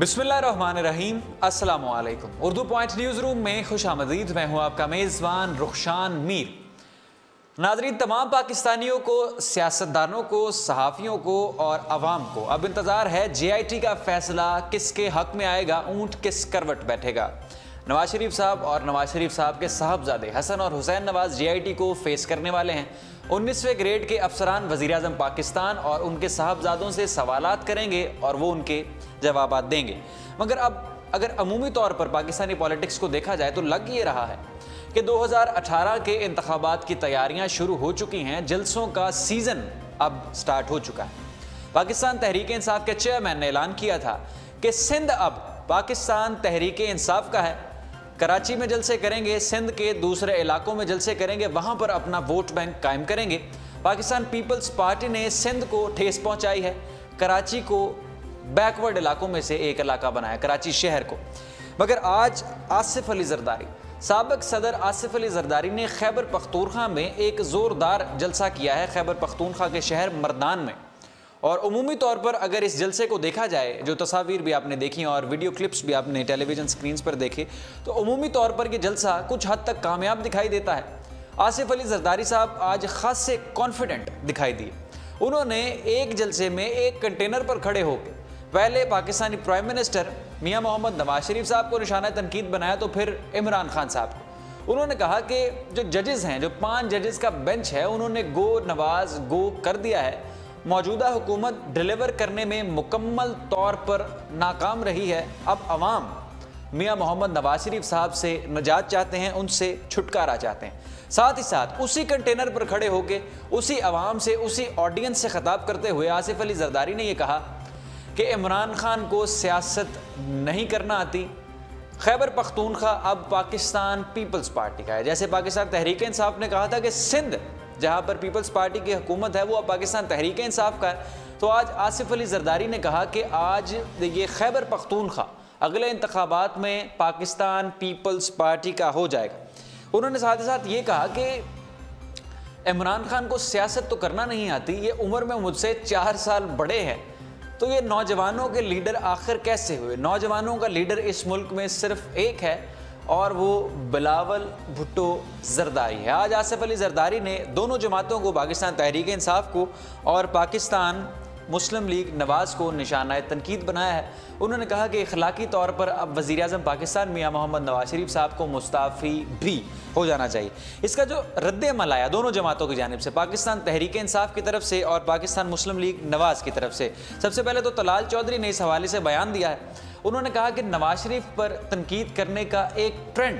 बिस्मिल्लाहिर्रहमानिर्रहीम, अस्सलामु अलैकुम। उर्दू पॉइंट न्यूज़ रूम में खुश आमदीद। मैं हूँ आपका मेज़बान रुखशान मीर। नाज़रीन, तमाम पाकिस्तानियों को, सियासतदानों को, सहाफ़ियों को और अवाम को अब इंतज़ार है JIT का फ़ैसला किसके हक़ में आएगा, ऊँट किस करवट बैठेगा। नवाज शरीफ साहब और नवाज शरीफ साहब के साहबजादे हसन और हुसैन नवाज JIT को फेस करने वाले हैं। 19वें ग्रेड के अफसरान वज़ीर आज़म पाकिस्तान और उनके साहबजादों से सवालात करेंगे और वो उनके जवाबात देंगे। मगर अब अगर अमूमी तौर पर पाकिस्तानी पॉलिटिक्स को देखा जाए तो लग ये रहा है कि 2018 के इंतखाबात की तैयारियां शुरू हो चुकी हैं। जलसों का सीज़न अब स्टार्ट हो चुका है। पाकिस्तान तहरीक इंसाफ के चेयरमैन ने ऐलान किया था कि सिंध अब पाकिस्तान तहरीक इंसाफ का है। कराची में जलसे करेंगे, सिंध के दूसरे इलाकों में जलसे करेंगे, वहाँ पर अपना वोट बैंक कायम करेंगे। पाकिस्तान पीपल्स पार्टी ने सिंध को ठेस पहुँचाई है, कराची को बैकवर्ड इलाकों में से एक इलाका बनाया, कराची शहर को। मगर आज आसिफ अली जरदारी, साबिक सदर आसिफ अली जरदारी ने खैबर पख्तूनख्वा में एक ज़ोरदार जलसा किया है, खैबर पख्तूनख्वा के शहर मर्दान में। और उमूमी तौर पर अगर इस जलसे को देखा जाए, जो तस्वीर भी आपने देखी और वीडियो क्लिप्स भी आपने टेलीविज़न स्क्रीन्स पर देखे, तो उमूमी तौर पर यह जलसा कुछ हद तक कामयाब दिखाई देता है। आसिफ अली जरदारी साहब आज ख़ास से कॉन्फिडेंट दिखाई दिए। उन्होंने एक जलसे में एक कंटेनर पर खड़े होकर पहले पाकिस्तानी प्राइम मिनिस्टर मियां मोहम्मद नवाज शरीफ साहब को निशाना तनकीद बनाया, तो फिर इमरान खान साहब को। उन्होंने कहा कि जो जजेस हैं, जो 5 जजेस का बेंच है, उन्होंने गो नवाज गो कर दिया है। मौजूदा हुकूमत डिलीवर करने में मुकम्मल तौर पर नाकाम रही है। अब अवाम मियां मोहम्मद नवाज शरीफ साहब से निजात चाहते हैं, उनसे छुटकारा चाहते हैं। साथ ही साथ उसी कंटेनर पर खड़े होकर उसी अवाम से, उसी ऑडियंस से खिताब करते हुए आसिफ अली जरदारी ने यह कहा कि इमरान खान को सियासत नहीं करना आती। खैबर पख्तूनख्वा अब पाकिस्तान पीपल्स पार्टी का है। जैसे पाकिस्तान तहरीक इंसाफ ने कहा था कि सिंध जहां पर पीपल्स पार्टी की हुकूमत है वो अब पाकिस्तान तहरीक इंसाफ का है, तो आज आसिफ अली जरदारी ने कहा कि आज ये खैबर पख्तूनख्वा अगले इंतखाबात में पाकिस्तान पीपल्स पार्टी का हो जाएगा। उन्होंने साथ ही साथ ये कहा कि इमरान खान को सियासत तो करना नहीं आती, ये उम्र में मुझसे 4 साल बड़े हैं, तो ये नौजवानों के लीडर आखिर कैसे हुए। नौजवानों का लीडर इस मुल्क में सिर्फ एक है और वो बिलावल भुट्टो जरदारी है। आज आसिफ अली जरदारी ने दोनों जमातों को, पाकिस्तान तहरीक इंसाफ को और पाकिस्तान मुस्लिम लीग नवाज को निशाना तनकीद बनाया है। उन्होंने कहा कि इखलाकी तौर पर अब वज़ीर आज़म पाकिस्तान मियां मोहम्मद नवाज शरीफ साहब को मुस्ताफ़ी भी हो जाना चाहिए। इसका जो रद्द अमल आया दोनों जमातों की जानिब से, पाकिस्तान तहरीक इंसाफ की तरफ से और पाकिस्तान मुस्लिम लीग नवाज की तरफ से, सबसे पहले तो तलाल चौधरी ने इस हवाले से बयान दिया है। उन्होंने कहा कि नवाज शरीफ पर तनकीद करने का एक ट्रेंड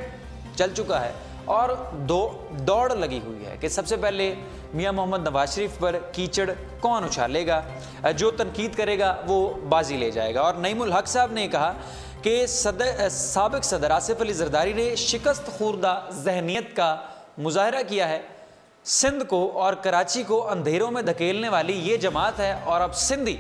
चल चुका है और दौड़ लगी हुई है कि सबसे पहले मियां मोहम्मद नवाज शरीफ पर कीचड़ कौन उछालेगा, जो तनकीद करेगा वो बाजी ले जाएगा। और नईमुल हक साहब ने कहा कि साबिक सदर आसिफ अली जरदारी ने शिकस्त खुर्दा जहनीत का मुजाहरा किया है। सिंध को और कराची को अंधेरों में धकेलने वाली ये जमात है और अब सिंधी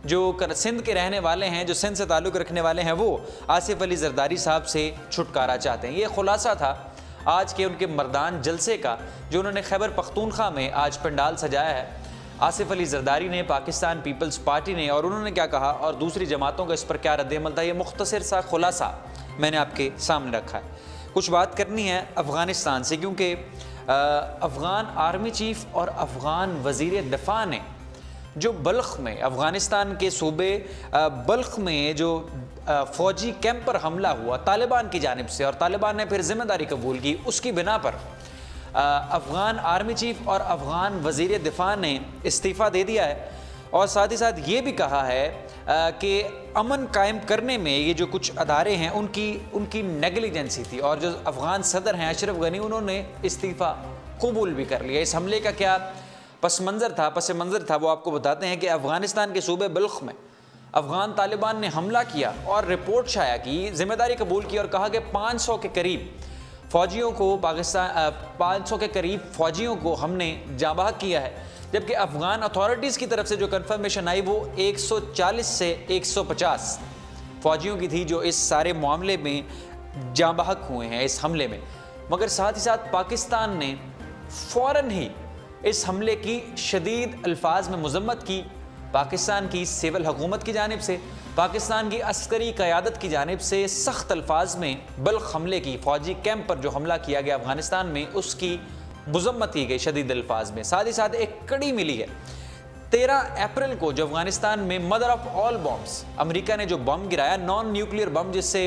जो सिंध के रहने वाले हैं, जो सिंध से ताल्लुक़ रखने वाले हैं, वो आसिफ अली जरदारी साहब से छुटकारा चाहते हैं। ये खुलासा था आज के उनके मर्दान जलसे का, जो उन्होंने खैबर पख्तूनख्वा में आज पंडाल सजाया है। आसिफ अली जरदारी ने, पाकिस्तान पीपल्स पार्टी ने, और उन्होंने क्या कहा और दूसरी जमातों का इस पर क्या रद्द-ए-अमल था, ये मुख्तसर सा खुलासा मैंने आपके सामने रखा है। कुछ बात करनी है अफ़गानिस्तान से, क्योंकि अफ़गान आर्मी चीफ़ और अफ़गान वज़ीर दिफ़ा ने जो बल्ख में, अफ़गानिस्तान के सूबे बल्ख में जो फ़ौजी कैंप पर हमला हुआ तालिबान की जानिब से, और तालिबान ने फिर ज़िम्मेदारी कबूल की, उसकी बिना पर अफ़गान आर्मी चीफ़ और अफ़गान वज़ीर दिफ़ा ने इस्तीफ़ा दे दिया है। और साथ ही साथ ये भी कहा है कि अमन कायम करने में ये जो कुछ अदारे हैं उनकी नेगलिजेंसी थी, और जो अफ़गान सदर हैं अशरफ गनी, उन्होंने इस्तीफ़ा कबूल भी कर लिया। इस हमले का क्या पस मंज़र था वो आपको बताते हैं कि अफ़गानिस्तान के सूबे बल्ख में अफ़गान तालिबान ने हमला किया और रिपोर्ट शाया की, ज़िम्मेदारी कबूल की और कहा कि 500 के करीब फ़ौजियों को, पाकिस्तान 500 के करीब फ़ौजियों को हमने जाँबहक किया है। जबकि अफ़गान अथॉरिटीज़ की तरफ से जो कन्फर्मेशन आई वो 140 से 150 फ़ौजियों की थी जो इस सारे मामले में जाँबहक हुए हैं, इस हमले में। मगर साथ ही साथ पाकिस्तान ने फ़ौरन ही इस हमले की शदीद अल्फाज में मज़म्मत की पाकिस्तान की सिविल हुकूमत की जानिब से, पाकिस्तान की अस्करी क़यादत की जानिब से सख्त अल्फाज में बल्ख हमले की, फ़ौजी कैंप पर जो हमला किया गया अफ़गानिस्तान में, उसकी मज़म्मत की गई शदीद अल्फाज में। साथ ही साथ एक कड़ी मिली है 13 अप्रैल को जो अफगानिस्तान में mother of all bombs, America ने जो बम गिराया, नॉन न्यूक्लियर बम, जिससे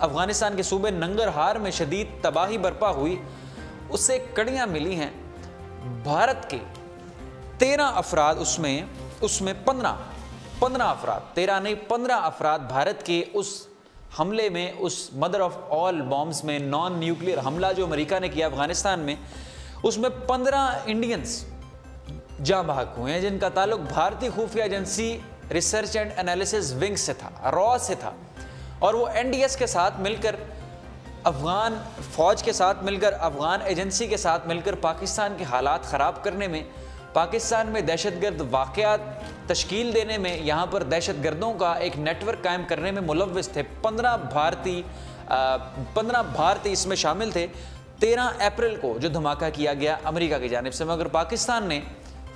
अफगानिस्तान के सूबे नंगरहार में शदीद तबाही बर्पा हुई, उससे कड़ियाँ मिली हैं। भारत के 13 अफराद, उसमें 15 अफराद, 13 नहीं 15 अफराद भारत के उस हमले में, उस मदर ऑफ ऑल बॉम्ब्स में, नॉन न्यूक्लियर हमला जो अमेरिका ने किया अफगानिस्तान में, उसमें 15 इंडियंस जाँ बहक हुए हैं, जिनका ताल्लुक भारतीय खुफिया agency research and analysis wing से था, रॉ से था। और वो एनडीएस के साथ मिलकर, अफगान फ़ौज के साथ मिलकर, अफगान एजेंसी के साथ मिलकर पाकिस्तान के हालात ख़राब करने में, पाकिस्तान में दहशतगर्द वाक़यात तश्कील देने में, यहाँ पर दहशतगर्दों का एक नेटवर्क कायम करने में मुलव्वस थे। 15 भारतीय इसमें शामिल थे। 13 अप्रैल को जो धमाका किया गया अमेरिका की जानिब से, मगर पाकिस्तान ने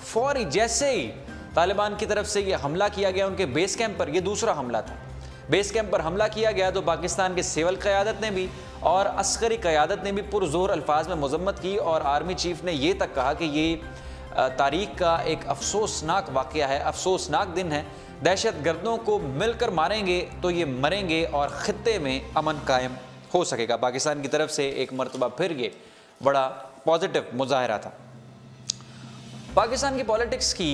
फौरी, जैसे ही तालिबान की तरफ से ये हमला किया गया उनके बेस कैंप पर, ये दूसरा हमला था, बेस कैंप पर हमला किया गया, तो पाकिस्तान के सिविल क़यादत ने भी और अस्करी क़यादत ने भी पुरज़ोर अल्फाज में मज़म्मत की। और आर्मी चीफ ने ये तक कहा कि ये तारीख का एक अफसोसनाक वाक़या है, अफसोसनाक दिन है, दहशत गर्दों को मिलकर मारेंगे तो ये मरेंगे और ख़ित्ते में अमन कायम हो सकेगा। पाकिस्तान की तरफ से एक मरतबा फिर ये बड़ा पॉजिटिव मुजाहरा था। पाकिस्तान की पॉलिटिक्स की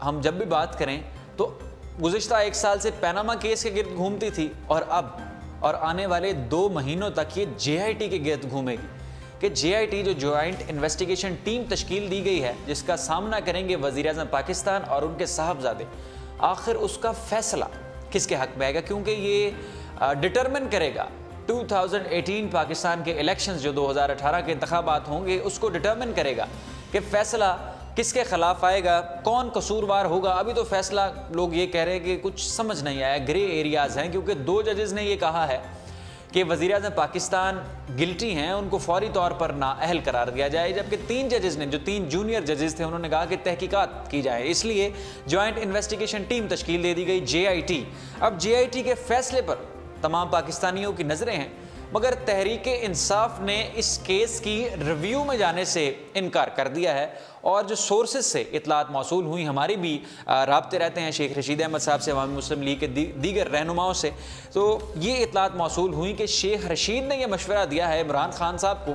हम जब भी बात करें तो गुज़िश्ता 1 साल से पैनामा केस के गिर्द घूमती थी, और अब और आने वाले 2 महीनों तक ये JIT के गिर्द घूमेगी कि JIT जो जॉइंट इन्वेस्टिगेशन टीम तश्कील दी गई है, जिसका सामना करेंगे वज़ीर-ए-आज़म पाकिस्तान और उनके साहबजादे, आखिर उसका फैसला किसके हक़ में आएगा, क्योंकि ये डिटरमिन करेगा 2018 पाकिस्तान के इलेक्शंस, जो 2018 के इंतखाबात होंगे, उसको डिटरमिन करेगा कि फ़ैसला किसके ख़िलाफ़ आएगा, कौन कसूरवार होगा। अभी तो फ़ैसला लोग ये कह रहे हैं कि कुछ समझ नहीं आया, ग्रे एरियाज़ हैं, क्योंकि 2 जजेज़ ने ये कहा है कि वज़ीर-ए-आज़म पाकिस्तान गिल्टी हैं, उनको फौरी तौर पर नाअहल करार दिया जाए, जबकि 3 जजेज़ ने, जो 3 जूनियर जजेज़ थे, उन्होंने कहा कि तहकीकात की जाए, इसलिए जॉइंट इन्वेस्टिगेशन टीम तश्कील दे दी गई JIT। अब JIT के फ़ैसले पर तमाम पाकिस्तानियों की नज़रें हैं, मगर तहरीक इंसाफ ने इस केस की रिव्यू में जाने से इनकार कर दिया है। और जो सोर्सेज से इतलात मौसूल हुई, हमारी भी राब्ते रहते हैं शेख रशीद अहमद साहब से, अवामी मुस्लिम लीग के दीगर रहनुमाओं से, तो ये इतलात मौसूल हुई कि शेख रशीद ने यह मशवरा दिया है इमरान खान साहब को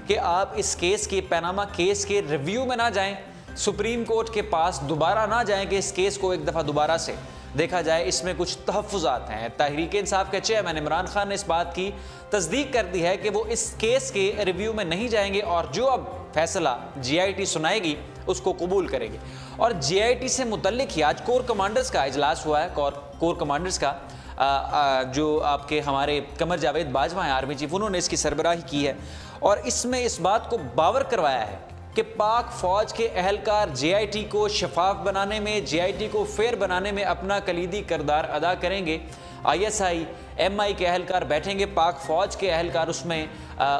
कि आप इस केस के, पैनामा केस के रिव्यू में ना जाएँ, सुप्रीम कोर्ट के पास दोबारा ना जाएँ कि इस केस को एक दफ़ा दोबारा से देखा जाए, इसमें कुछ तहफ़्फ़ुज़ात हैं। तहरीक इंसाफ के चेयरमैन इमरान खान ने इस बात की तस्दीक कर दी है कि वो इस केस के रिव्यू में नहीं जाएंगे और जो अब फैसला JIT सुनाएगी उसको कबूल करेंगे। और JIT से मुतल्लिक ही आज कोर कमांडर्स का इजलास हुआ है, कोर कमांडर्स का जो आपके हमारे कमर जावेद बाजवा हैं आर्मी चीफ, उन्होंने इसकी सरबराही की है और इसमें इस बात को बावर करवाया है कि पाक फ़ौज के अहलकार JIT को शफाफ बनाने में, JIT को फेयर बनाने में अपना कलीदी किरदार अदा करेंगे। ISI MI के अहलकार बैठेंगे, पाक फ़ौज के अहलकार उसमें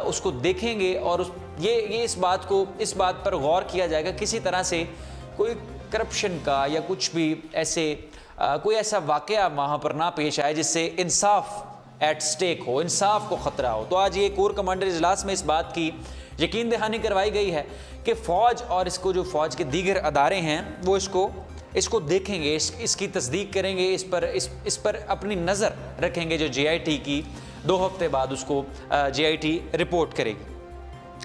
उसको देखेंगे और ये इस बात पर गौर किया जाएगा किसी तरह से कोई करप्शन का या कुछ भी ऐसे कोई ऐसा वाक़या वहाँ पर ना पेश आए जिससे इंसाफ एट स्टेक हो, इंसाफ को ख़तरा हो। तो आज ये कोर कमांडर इजलास में इस बात की यकीन दहानी करवाई गई है कि फ़ौज और इसको जो फ़ौज के दीगर अदारे हैं वो इसको देखेंगे, इसकी तस्दीक करेंगे, इस पर अपनी नज़र रखेंगे। जो JIT की 2 हफ्ते बाद उसको JIT रिपोर्ट करेगी।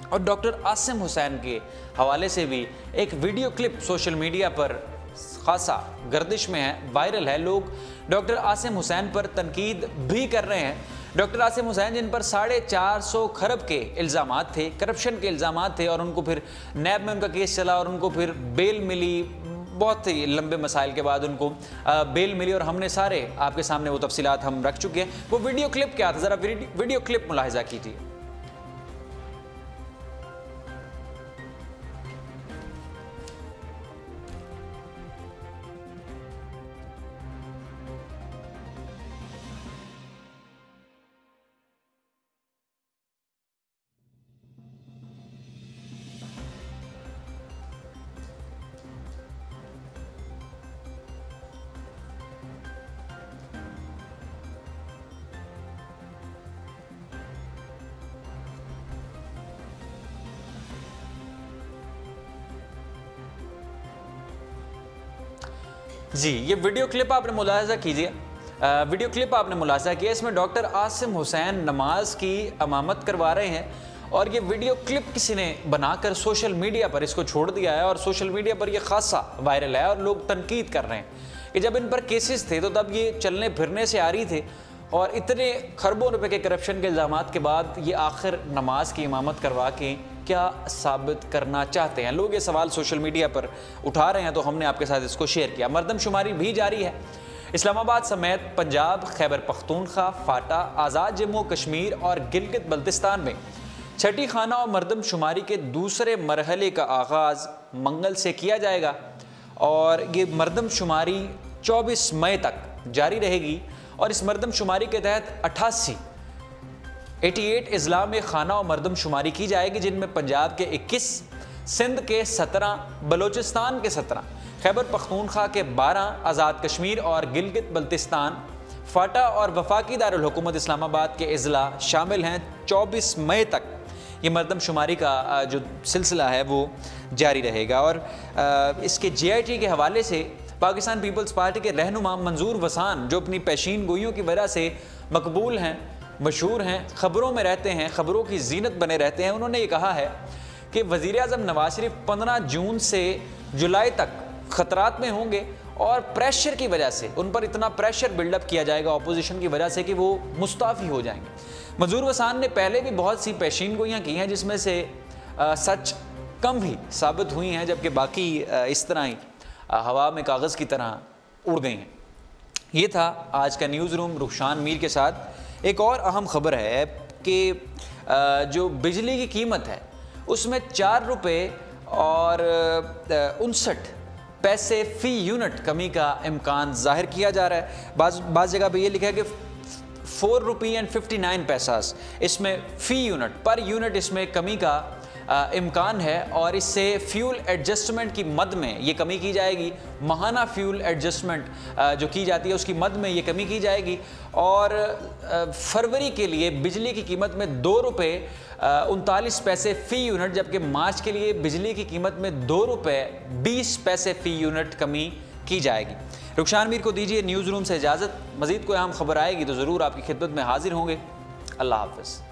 और डॉक्टर आसिम हुसैन के हवाले से भी एक वीडियो क्लिप सोशल मीडिया पर खासा गर्दिश में है, वायरल है। लोग डॉक्टर आसिम हुसैन पर तनकीद भी कर रहे हैं। डॉक्टर आसिम हुसैन जिन पर 450 खरब के इल्ज़ामात थे, करप्शन के इल्ज़ामात थे, और उनको फिर नैब में उनका केस चला और उनको फिर बेल मिली, बहुत ही लंबे मसाइल के बाद उनको बेल मिली, और हमने सारे आपके सामने वो तफसीलात हम रख चुके हैं। वो वीडियो क्लिप क्या था, ज़रा वीडियो क्लिप मुलाहिजा कीजिए। जी, ये वीडियो क्लिप आपने मुलाहजा कीजिए। वीडियो क्लिप आपने मुलाहजा किया, इसमें डॉक्टर आसिम हुसैन नमाज की इमामत करवा रहे हैं और ये वीडियो क्लिप किसी ने बनाकर सोशल मीडिया पर इसको छोड़ दिया है और सोशल मीडिया पर ये खासा वायरल है और लोग तनकीद कर रहे हैं कि जब इन पर केसेस थे तो तब ये चलने फिरने से आ रही थे और इतने खरबों रुपए के करप्शन के इल्ज़ामात के बाद ये आखिर नमाज की इमामत करवा के क्या साबित करना चाहते हैं। लोग ये सवाल सोशल मीडिया पर उठा रहे हैं तो हमने आपके साथ इसको शेयर किया। मरदमशुमारी भी जारी है। इस्लामाबाद समेत पंजाब, खैबर पख्तूनख्वा, फाटा, आज़ाद जम्मू कश्मीर और गिलगित बल्तिस्तान में छठी खाना और मरदमशुमारी के दूसरे मरहले का आगाज़ मंगल से किया जाएगा और ये मरदमशुमारी 24 मई तक जारी रहेगी और इस मरदमशुमारी के तहत 88 अजला में खाना और मरदमशुमारी की जाएगी, जिनमें पंजाब के 21, सिंध के 17, बलोचिस्तान के 17, खैबर पख्तूनख्वा के 12, आज़ाद कश्मीर और गिलगित बल्तिस्तान, फाटा और वफाकी दारुल हुकूमत इस्लामाबाद के अजला शामिल हैं। 24 मई तक ये मरदमशुमारी का जो सिलसिला है वो जारी रहेगा। और इसके JIT के हवाले से पाकिस्तान पीपल्स पार्टी के रहनुमा मंजूर वसान, जो अपनी पेशीन गोइयों की वजह से मकबूल हैं, मशहूर हैं, ख़बरों में रहते हैं, ख़बरों की जीनत बने रहते हैं, उन्होंने ये कहा है कि वज़ीर आज़म नवाज शरीफ 15 जून से जुलाई तक ख़तरात में होंगे और प्रेशर की वजह से उन पर इतना प्रेशर बिल्डअप किया जाएगा अपोजिशन की वजह से कि वो मुस्ताफ़ी हो जाएंगे। मंजूर वसान ने पहले भी बहुत सी पेशीन गोइयाँ की हैं जिसमें से सच कम ही साबित हुई हैं, जबकि बाकी इस तरह ही हवा में कागज़ की तरह उड़ गई हैं। ये था आज का न्यूज़ रूम रुखशान मीर के साथ। एक और अहम ख़बर है कि जो बिजली की कीमत है उसमें 4 रुपये और 59 पैसे फ़ी यूनिट कमी का इम्कान ज़ाहिर किया जा रहा है। बाज़ जगह पे ये लिखा है कि 4 रुपये एंड 59 पैसास इसमें फ़ी यूनिट पर यूनिट इसमें कमी का इम्कान है और इससे फ्यूल एडजस्टमेंट की मद में ये कमी की जाएगी। माहाना फ्यूल एडजस्टमेंट जो की जाती है उसकी मद में ये कमी की जाएगी और फरवरी के लिए बिजली की कीमत में 2 रुपये 39 पैसे फ़ी यूनिट, जबकि मार्च के लिए बिजली की कीमत में 2 रुपये 20 पैसे फ़ी यूनिट कमी की जाएगी। रुखशान मीर को दीजिए न्यूज़ रूम से इजाज़त। मज़ीद कोई अहम खबर आएगी तो ज़रूर आपकी खिदमत में हाजिर होंगे। अल्लाह हाफ़िज़।